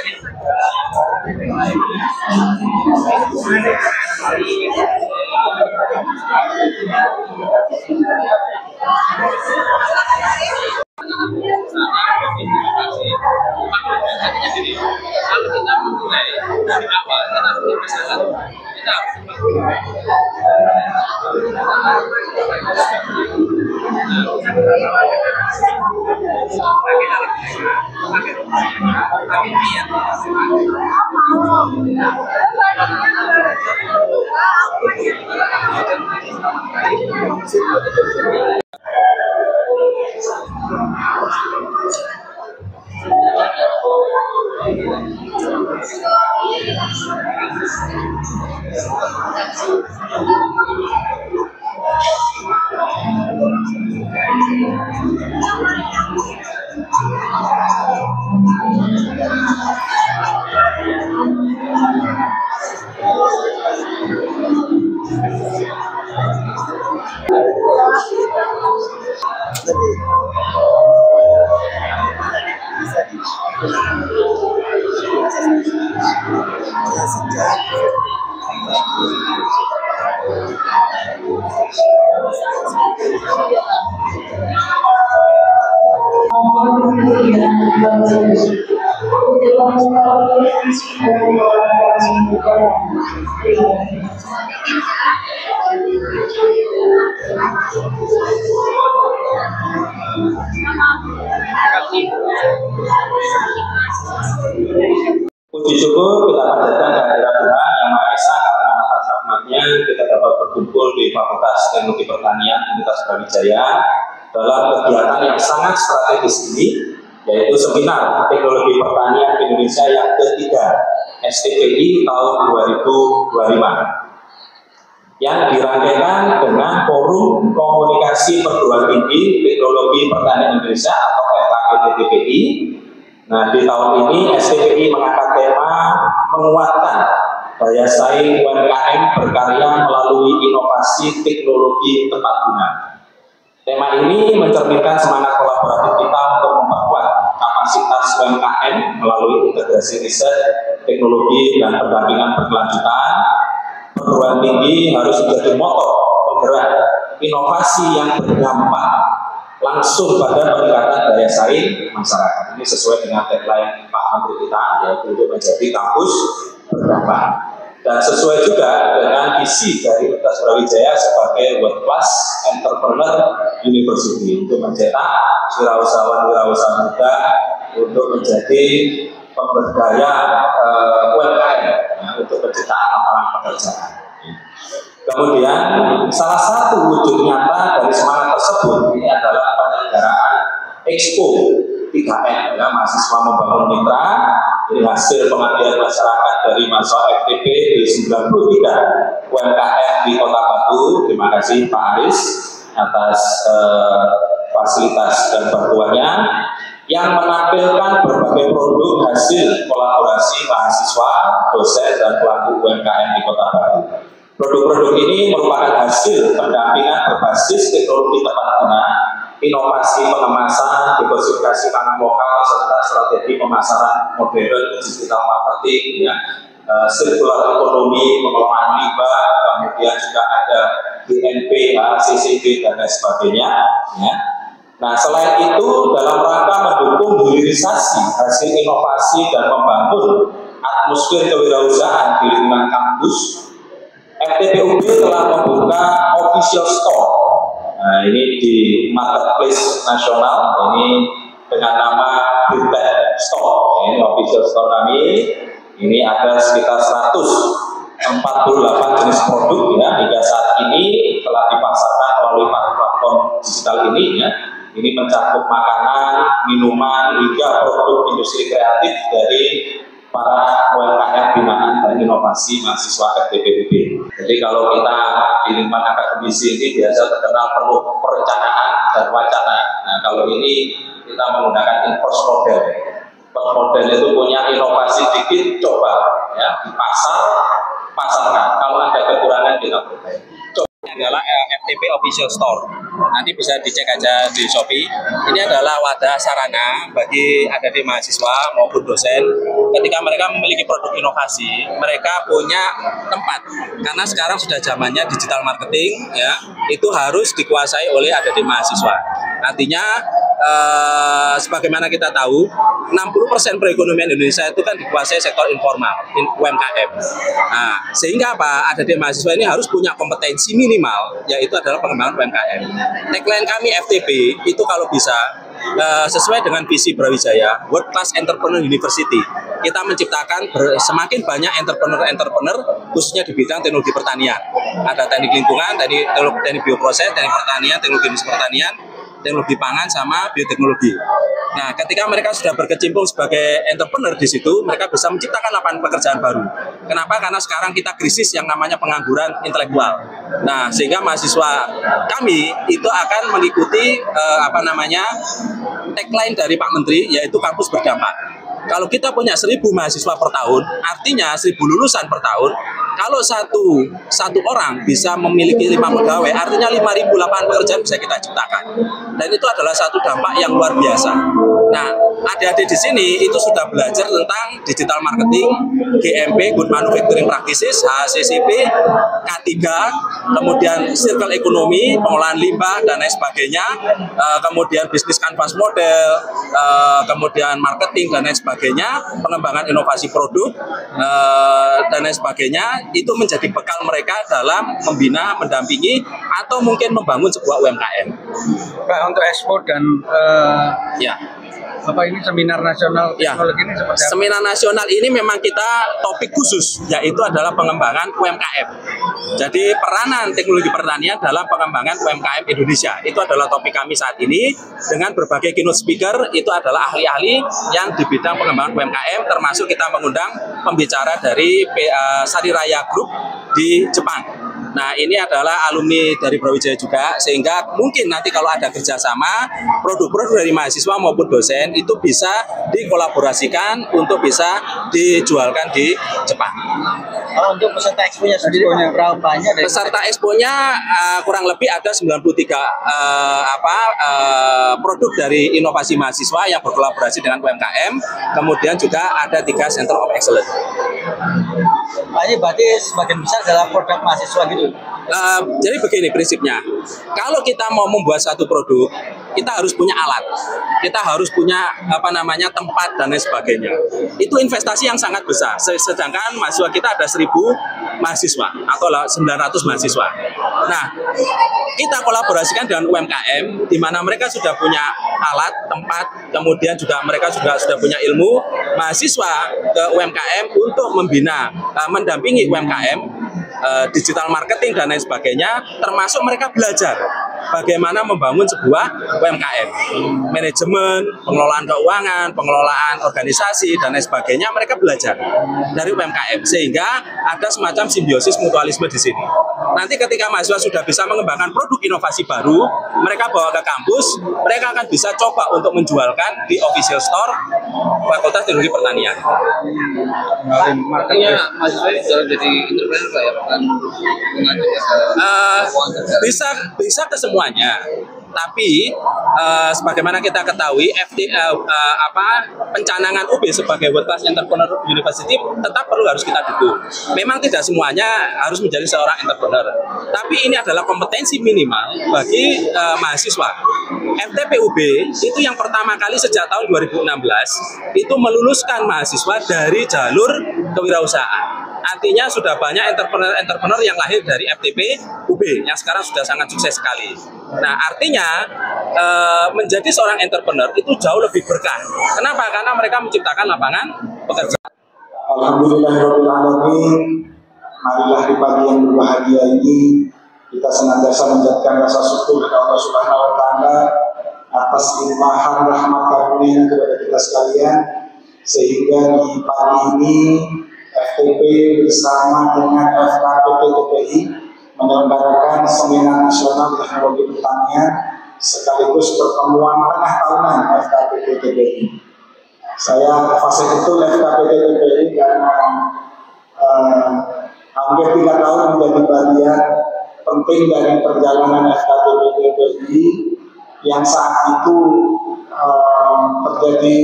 Kalau kita mulai dari awal, puji syukur kita panjatkan kehadirat Tuhan Yang Maha Esa karena atas rahmat-Nya kita dapat berkumpul di Fakultas Teknologi Pertanian Universitas Brawijaya dalam kegiatan yang sangat strategis ini, yaitu Seminar Teknologi Pertanian Indonesia yang ketiga STPI tahun 2025 yang dirangkaikan dengan Forum Komunikasi Perguruan Tinggi Teknologi Pertanian Indonesia atau FKTTPI. Nah, di tahun ini STPI mengangkat tema menguatkan daya saing UMKM berkarya melalui inovasi teknologi tepat guna. Tema ini mencerminkan semangat kolaboratif kita untuk memperkuat kapasitas UMKM melalui integrasi riset, teknologi, dan pendampingan berkelanjutan. Perguruan tinggi harus menjadi motor penggerak inovasi yang berdampak langsung pada peningkatan daya saing masyarakat. Ini sesuai dengan tagline Pak Menteri kita, yaitu untuk menjadi kampus berdampak. Dan sesuai juga dengan visi dari Universitas Brawijaya sebagai World Class Entrepreneur University untuk mencetak wirausahawan-wirausaha muda untuk menjadi pemberdaya UMKM untuk penciptaan lapangan pekerjaan. Kemudian salah satu wujud nyata dari semangat tersebut ini adalah penyelenggaraan Expo 3M, ya, mahasiswa membangun mitra. Ini hasil pengabdian masyarakat dari mahasiswa FTP di 93 UMKM di Kota Batu. Terima kasih Pak Aris atas fasilitas dan bantuannya yang menampilkan berbagai produk hasil kolaborasi mahasiswa, dosen, dan pelaku UMKM di Kota Batu. Produk-produk ini merupakan hasil pendampingan berbasis teknologi tepat guna, inovasi pengemasan, diversifikasi tanam lokal, serta strategi pemasaran modern, digital marketing, ya, sirkular ekonomi, pengelolaan limbah, kemudian juga ada DNP, CCB, dan lain sebagainya. Ya. Nah, selain itu, dalam rangka mendukung hilirisasi hasil inovasi dan membangun atmosfer kewirausahaan di lingkungan kampus, FTPUB telah membuka official store. Nah, ini di marketplace nasional, ini dengan nama Birtech Store. Ini official store kami. Ini ada sekitar 148 jenis produk, ya, hingga saat ini telah dipasarkan melalui platform digital ini, ya. Ini mencakup makanan, minuman, hingga produk industri kreatif dari para UMKM binaan dan inovasi mahasiswa FTPUB. Jadi kalau kita di lingkungan akademisi ini biasa terkenal penuh perencanaan dan wacana. Nah, kalau ini kita menggunakan in-force model. In-force model itu punya inovasi dikit, coba ya di pasar, pasarkan. Kalau ada kekurangan kita perbaiki. Coba adalah FTP Official Store. Nanti bisa dicek aja di Shopee. Ini adalah wadah sarana bagi adik-adik mahasiswa maupun dosen ketika mereka memiliki produk inovasi, mereka punya tempat. Karena sekarang sudah zamannya digital marketing, ya, itu harus dikuasai oleh adik-adik mahasiswa. Artinya sebagaimana kita tahu 60% perekonomian Indonesia itu kan dikuasai sektor informal, UMKM. Nah, sehingga apa? Adik-adik mahasiswa ini harus punya kompetensi minimal, yaitu adalah pengembangan UMKM. Tagline kami FTP itu kalau bisa sesuai dengan visi Brawijaya, World Class Entrepreneur University. Kita menciptakan semakin banyak entrepreneur khususnya di bidang teknologi pertanian. Ada teknik lingkungan, teknik bioproses, teknik pertanian, teknologi industri pertanian, teknologi pangan sama bioteknologi. Nah, ketika mereka sudah berkecimpung sebagai entrepreneur di situ, mereka bisa menciptakan lapangan pekerjaan baru. Kenapa? Karena sekarang kita krisis yang namanya pengangguran intelektual. Nah, sehingga mahasiswa kami itu akan mengikuti tagline dari Pak Menteri, yaitu kampus berdampak. Kalau kita punya 1.000 mahasiswa per tahun, artinya 1.000 lulusan per tahun. Kalau satu orang bisa memiliki 5 pegawai, artinya 5.000 lapangan pekerjaan bisa kita ciptakan. Dan itu adalah satu dampak yang luar biasa. Nah, adik-adik di sini itu sudah belajar tentang digital marketing, GMP, Good Manufacturing Practices, HACCP, K3, kemudian circle ekonomi, pengolahan limbah, dan lain sebagainya, kemudian bisnis canvas model, kemudian marketing, dan lain sebagainya, pengembangan inovasi produk, dan lain sebagainya, itu menjadi bekal mereka dalam membina, mendampingi, atau mungkin membangun sebuah UMKM. Pak, untuk ekspor dan ini seminar nasional teknologi ini seperti apa? Seminar nasional ini memang kita topik khusus, yaitu adalah pengembangan UMKM. Jadi peranan teknologi pertanian dalam pengembangan UMKM Indonesia, itu adalah topik kami saat ini, dengan berbagai keynote speaker, itu adalah ahli-ahli yang di bidang pengembangan UMKM, termasuk kita mengundang pembicara dari Sariraya Group di Jepang. Nah, ini adalah alumni dari Brawijaya juga, sehingga mungkin nanti kalau ada kerjasama, produk-produk dari mahasiswa maupun dosen itu bisa dikolaborasikan untuk bisa dijualkan di Jepang. Untuk peserta expo-nya sendiri berapa banyak? Peserta expo-nya kurang lebih ada 93 produk dari inovasi mahasiswa yang berkolaborasi dengan UMKM, kemudian juga ada 3 Center of Excellence. Ini berarti sebagian besar adalah produk mahasiswa gitu? Jadi begini prinsipnya, kalau kita mau membuat satu produk, kita harus punya alat, kita harus punya tempat dan lain sebagainya. Itu investasi yang sangat besar. Sedangkan mahasiswa kita ada 1.000 mahasiswa atau 900 mahasiswa. Nah, kita kolaborasikan dengan UMKM, di mana mereka sudah punya alat, tempat, kemudian juga mereka sudah punya ilmu. Mahasiswa ke UMKM untuk membina, mendampingi UMKM, digital marketing dan lain sebagainya, termasuk mereka belajar bagaimana membangun sebuah UMKM, manajemen, pengelolaan keuangan, pengelolaan organisasi dan lain sebagainya, mereka belajar dari UMKM, sehingga ada semacam simbiosis mutualisme di sini. Nanti ketika mahasiswa sudah bisa mengembangkan produk inovasi baru, mereka bawa ke kampus, mereka akan bisa coba untuk menjualkan di official store Fakultas Teknologi Pertanian. Artinya mahasiswa sudah jadi entrepreneur Pak ya? Bisa ke semuanya, tapi sebagaimana kita ketahui pencanangan UB sebagai World Class Entrepreneur University tetap harus kita dukung. Memang tidak semuanya harus menjadi seorang entrepreneur, tapi ini adalah kompetensi minimal bagi mahasiswa. FTP UB itu yang pertama kali sejak tahun 2016 itu meluluskan mahasiswa dari jalur kewirausahaan. Artinya sudah banyak entrepreneur yang lahir dari FTP UB yang sekarang sudah sangat sukses sekali. Nah, artinya menjadi seorang entrepreneur itu jauh lebih berkah. Kenapa? Karena mereka menciptakan lapangan pekerjaan. Alhamdulillahirrahmanirrahim. Marilah di pagi yang berbahagia ini kita senantiasa menjadikan rasa syukur kepada Allah Subhanahu wa Ta'ala atas limpahan rahmat karunia kepada kita sekalian, sehingga di pagi ini FTP bersama dengan FKPP TPI menyelenggarakan Seminar Nasional Teknologi Pertanian sekaligus pertemuan tengah tahunan FKPP TPI. Saya fase betul FKPP TPI karena hampir 3 tahun menjadi bagian penting dari perjalanan FKTP yang saat itu terjadi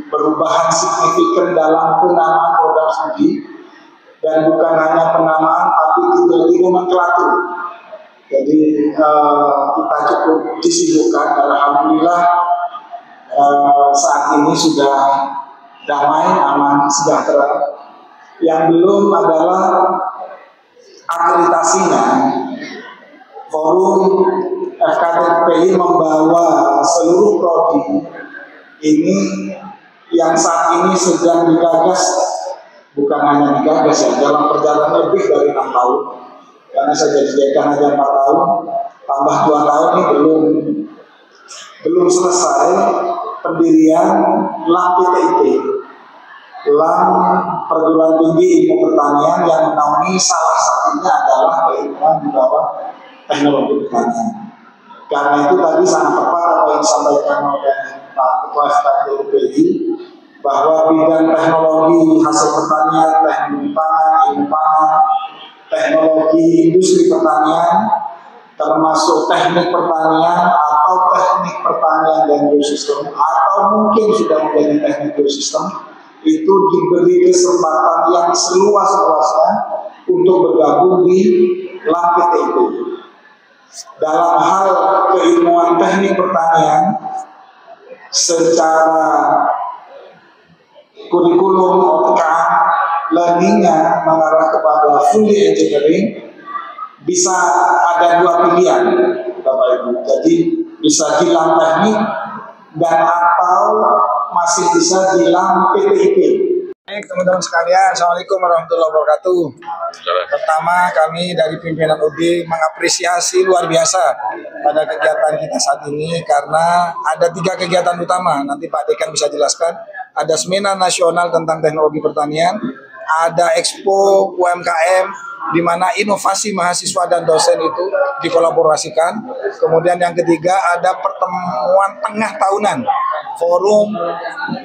perubahan signifikan dalam penamaan program studi, dan bukan hanya penamaan tapi juga di nomenklatur. Jadi kita cukup disibukkan. Alhamdulillah saat ini sudah damai, aman, sejahtera. Yang belum adalah akreditasinya. Forum FKTPI membawa seluruh prodi ini yang saat ini sedang digagas, bukan hanya digagas ya, dalam perjalanan lebih dari 6 tahun. Karena saya jadi dekan aja 4 tahun, tambah 2 tahun ini belum selesai pendirian LAM PTIP, LAM Perguruan Tinggi Ilmu Pertanian, yang menaungi salah satunya adalah keilmuan di bawah teknologi pertanian. Karena itu tadi sangat tepat apa yang disampaikan oleh Pak Ketua FKTPI, bahwa bidang teknologi hasil pertanian, teknologi pangan, ilmu pangan, teknologi industri pertanian, termasuk teknik pertanian atau teknik pertanian dan biosistem, atau mungkin sudah menjadi teknik biosistem, itu diberi kesempatan yang seluas-luasnya untuk bergabung di LAM PTIP. Dalam hal keilmuan teknik pertanian, secara kurikulum outcome learning-nya mengarah kepada fully engineering, bisa ada 2 pilihan Bapak Ibu. Jadi bisa di LAM teknik dan atau masih bisa di LAM PTIP. Baik teman-teman sekalian, Assalamualaikum warahmatullahi wabarakatuh. Pertama, kami dari pimpinan UB mengapresiasi luar biasa pada kegiatan kita saat ini, karena ada 3 kegiatan utama. Nanti Pak Dekan bisa jelaskan. Ada seminar nasional tentang teknologi pertanian, ada Expo UMKM, di mana inovasi mahasiswa dan dosen itu dikolaborasikan. Kemudian yang ketiga ada pertemuan tengah tahunan Forum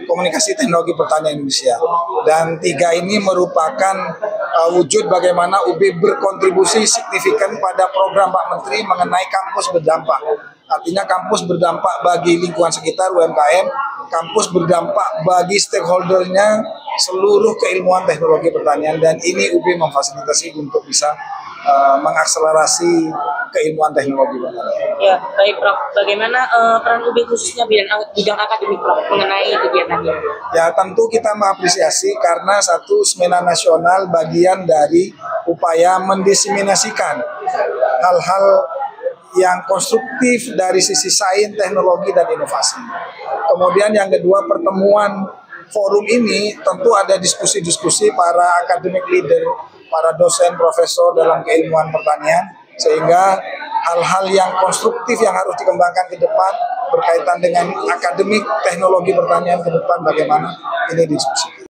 Komunikasi Teknologi Pertanian Indonesia. Dan 3 ini merupakan wujud bagaimana UB berkontribusi signifikan pada program Pak Menteri mengenai kampus berdampak. Artinya kampus berdampak bagi lingkungan sekitar UMKM, kampus berdampak bagi stakeholdernya seluruh keilmuan teknologi pertanian, dan ini UB memfasilitasi untuk bisa mengakselerasi keilmuan teknologi pertanian. Ya, baik Prof. Bagaimana peran UB khususnya bidang akademik Prof mengenai kegiatannya? Ya, tentu kita mengapresiasi karena satu seminar nasional bagian dari upaya mendiseminasikan hal-hal yang konstruktif dari sisi sains, teknologi, dan inovasi. Kemudian yang kedua, pertemuan forum ini tentu ada diskusi-diskusi para academic leader, para dosen, profesor dalam keilmuan pertanian, sehingga hal-hal yang konstruktif yang harus dikembangkan ke depan berkaitan dengan akademik teknologi pertanian ke depan bagaimana ini diskusi.